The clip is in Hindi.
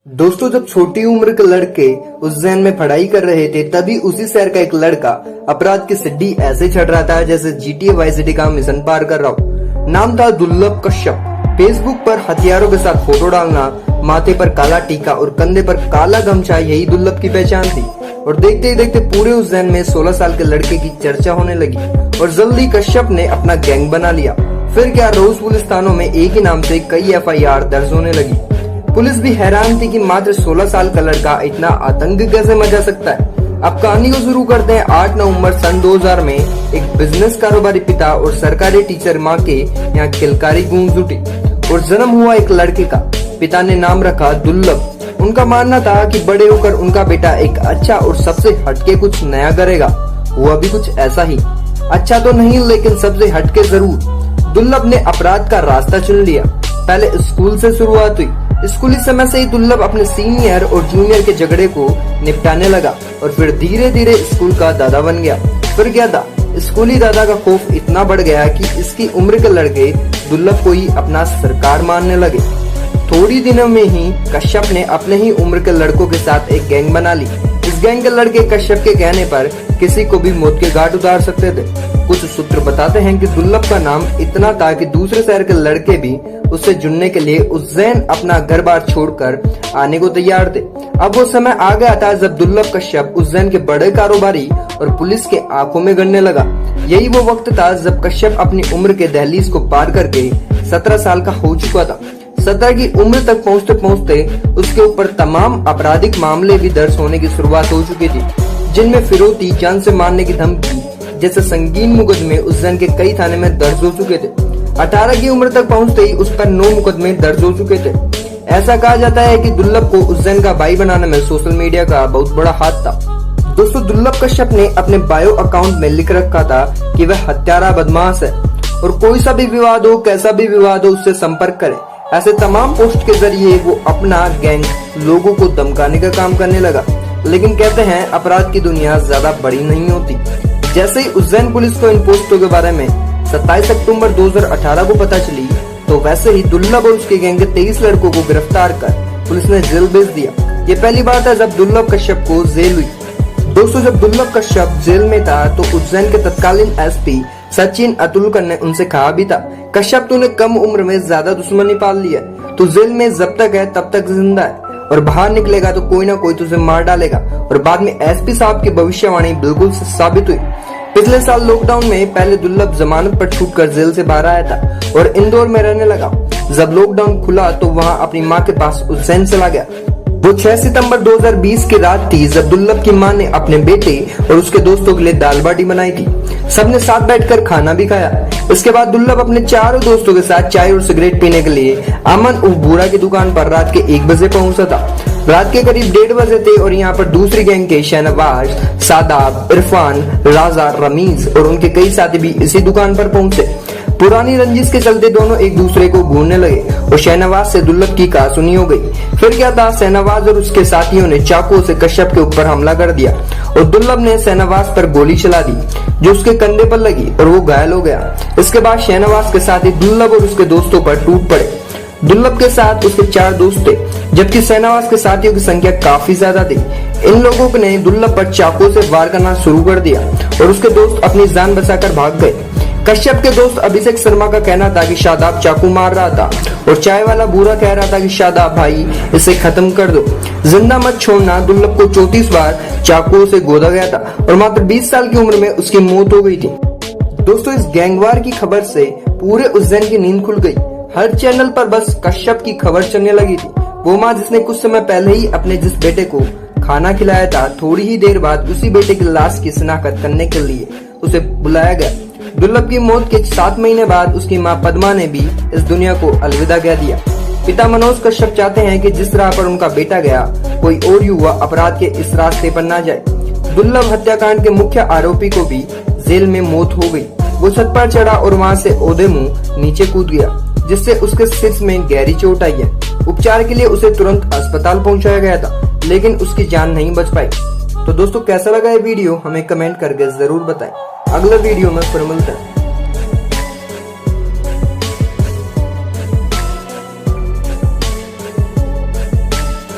दोस्तों, जब छोटी उम्र के लड़के उज्जैन में पढ़ाई कर रहे थे तभी उसी शहर का एक लड़का अपराध की सीढ़ी ऐसे चढ़ रहा था जैसे GTA वाई सिटी का मिशन पार कर रहा हो। नाम था दुर्लभ कश्यप। फेसबुक पर हथियारों के साथ फोटो डालना, माथे पर काला टीका और कंधे पर काला गमछा, यही दुर्लभ की पहचान थी। और देखते ही देखते पूरे उज्जैन में 16 साल के लड़के की चर्चा होने लगी और जल्दी कश्यप ने अपना गैंग बना लिया। फिर क्या, रोज पुलिस थानों में एक ही नाम से कई FIR दर्ज होने लगी। पुलिस भी हैरान थी कि मात्र 16 साल का लड़का इतना आतंक कैसे मचा सकता है। अब कहानी को शुरू करते हैं। 8 नवंबर सन 2000 में एक बिजनेस कारोबारी पिता और सरकारी टीचर माँ के यहाँ किलकारी गूंज उठी और जन्म हुआ एक लड़के का। पिता ने नाम रखा दुर्लभ। उनका मानना था कि बड़े होकर उनका बेटा एक अच्छा और सबसे हटके कुछ नया करेगा। हुआ भी कुछ ऐसा ही। अच्छा तो नहीं, लेकिन सबसे हटके जरूर। दुर्लभ ने अपराध का रास्ता चुन लिया। पहले स्कूल से शुरुआत हुई। स्कूली समय से ही दुर्लभ अपने सीनियर और जूनियर के झगड़े को निपटाने लगा और फिर धीरे धीरे स्कूल का दादा बन गया। फिर क्या था, स्कूली दादा का खौफ इतना बढ़ गया कि इसकी उम्र के लड़के दुर्लभ को ही अपना सरकार मानने लगे। थोड़ी दिनों में ही कश्यप ने अपने ही उम्र के लड़कों के साथ एक गैंग बना ली। इस गैंग के लड़के कश्यप के कहने पर किसी को भी मौत के घाट उतार सकते थे। कुछ सूत्र बताते हैं कि दुर्लभ का नाम इतना था कि दूसरे शहर के लड़के भी उससे जुड़ने के लिए उज्जैन अपना घर बार छोड़कर आने को तैयार थे। अब वो समय आ गया था जब दुर्लभ कश्यप उज्जैन के बड़े कारोबारी और पुलिस के आंखों में गड़ने लगा। यही वो वक्त था जब कश्यप अपनी उम्र के दहलीज को पार करके 17 साल का हो चुका था। 17 की उम्र तक पहुंचते पहुंचते उसके ऊपर तमाम आपराधिक मामले भी दर्ज होने की शुरुआत हो चुकी थी, जिनमें फिरौती, जान से मारने की धमकी जैसे संगीन मुकदमे उज्जैन के कई थाने में दर्ज हो चुके थे। 18 की उम्र तक पहुंचते ही उस पर 9 मुकदमे दर्ज हो चुके थे। ऐसा कहा जाता है कि दुर्लभ को उज्जैन का भाई बनाने में सोशल मीडिया का बहुत बड़ा हाथ था। दोस्तों, दुर्लभ कश्यप ने अपने बायो अकाउंट में लिख रखा था कि वह हत्यारा बदमाश है और कोई सा भी विवाद हो, कैसा भी विवाद हो, उससे संपर्क करे। ऐसे तमाम पोस्ट के जरिए वो अपना गैंग लोगों को धमकाने का काम करने लगा। लेकिन कहते हैं अपराध की दुनिया ज्यादा बड़ी नहीं होती। जैसे ही उज्जैन पुलिस को इन पोस्टों के बारे में 27 अक्टूबर 2018 को पता चली, तो वैसे ही दुर्लभ और उसके गैंग के 23 लड़कों को गिरफ्तार कर पुलिस ने जेल भेज दिया। ये पहली बार था जब दुर्लभ कश्यप को जेल हुई। दोस्तों, जब दुर्लभ कश्यप जेल में था तो उज्जैन के तत्कालीन SP सचिन अतुलकर ने उनसे कहा भी था, कश्यप तूने कम उम्र में ज्यादा दुश्मनी पाल लिया, तू जेल में जब तक है तब तक जिंदा है और बाहर निकलेगा तो कोई ना कोई तुझे मार डालेगा। और बाद में SP साहब की भविष्यवाणी बिल्कुल साबित हुई। पिछले साल लॉकडाउन में पहले दुर्लभ जमानत पर छूटकर जेल से बाहर आया था और इंदौर में रहने लगा। जब लॉकडाउन खुला तो वहाँ अपनी माँ के पास उज्जैन चला गया। वो 6 सितंबर 2020 की रात थी जब दुर्लभ की मां ने अपने बेटे और उसके दोस्तों के लिए दाल बाटी बनाई थी। सबने साथ बैठकर खाना भी खाया। इसके बाद दुर्लभ अपने चारों दोस्तों के साथ चाय और सिगरेट पीने के लिए अमन उफ बूरा की दुकान पर रात के 1 बजे पहुंचा था। रात के करीब 1:30 बजे थे और यहाँ पर दूसरी गैंग के शहनवाज, सादाब, इरफान, राजा, रमीज और उनके कई साथी भी इसी दुकान पर पहुंचे। पुरानी रंजिश के चलते दोनों एक दूसरे को घूरने लगे और शहनवाज से दुर्लभ की कहासुनी हो गई। फिर क्या था, शहनवाज और उसके साथियों ने चाकू से कश्यप के ऊपर हमला कर दिया और दुर्लभ ने शहनवाज पर गोली चला दी जो उसके कंधे पर लगी और वो घायल हो गया। इसके बाद शहनवाज के साथी दुर्लभ और उसके दोस्तों पर टूट पड़े। दुर्लभ के साथ उसके 4 दोस्त थे, जबकि शहनवाज के साथियों की संख्या काफी ज्यादा थी। इन लोगों ने दुर्लभ पर चाकू से वार करना शुरू कर दिया और उसके दोस्त अपनी जान बचाकर भाग गए। कश्यप के दोस्त अभिषेक शर्मा का कहना था कि शादाब चाकू मार रहा था और चाय वाला बूरा कह रहा था कि शादाब भाई इसे खत्म कर दो, जिंदा मत छोड़ना। दुर्लभ को 34 बार चाकू से गोदा गया था और मात्र 20 साल की उम्र में उसकी मौत हो गई थी। दोस्तों, इस गैंगवार की खबर से पूरे उज्जैन की नींद खुल गई। हर चैनल पर बस कश्यप की खबर चलने लगी थी। वो माँ जिसने कुछ समय पहले ही अपने जिस बेटे को खाना खिलाया था, थोड़ी ही देर बाद उसी बेटे की लाश की शिनाख्त करने के लिए उसे बुलाया गया। दुर्लभ की मौत के 7 महीने बाद उसकी मां पद्मा ने भी इस दुनिया को अलविदा कह दिया। पिता मनोज कश्यप चाहते हैं कि जिस राह पर उनका बेटा गया, कोई और युवा अपराध के इस रास्ते पर ना जाए। दुर्लभ हत्याकांड के मुख्य आरोपी को भी जेल में मौत हो गई। वो छत पर चढ़ा और वहां से ओधे मुंह नीचे कूद गया, जिससे उसके सिर में गहरी चोट आई है। उपचार के लिए उसे तुरंत अस्पताल पहुंचाया गया था, लेकिन उसकी जान नहीं बच पाई। तो दोस्तों, कैसा लगा ये वीडियो हमें कमेंट करके जरूर बताएं। अगले वीडियो में फिर मिलते हैं।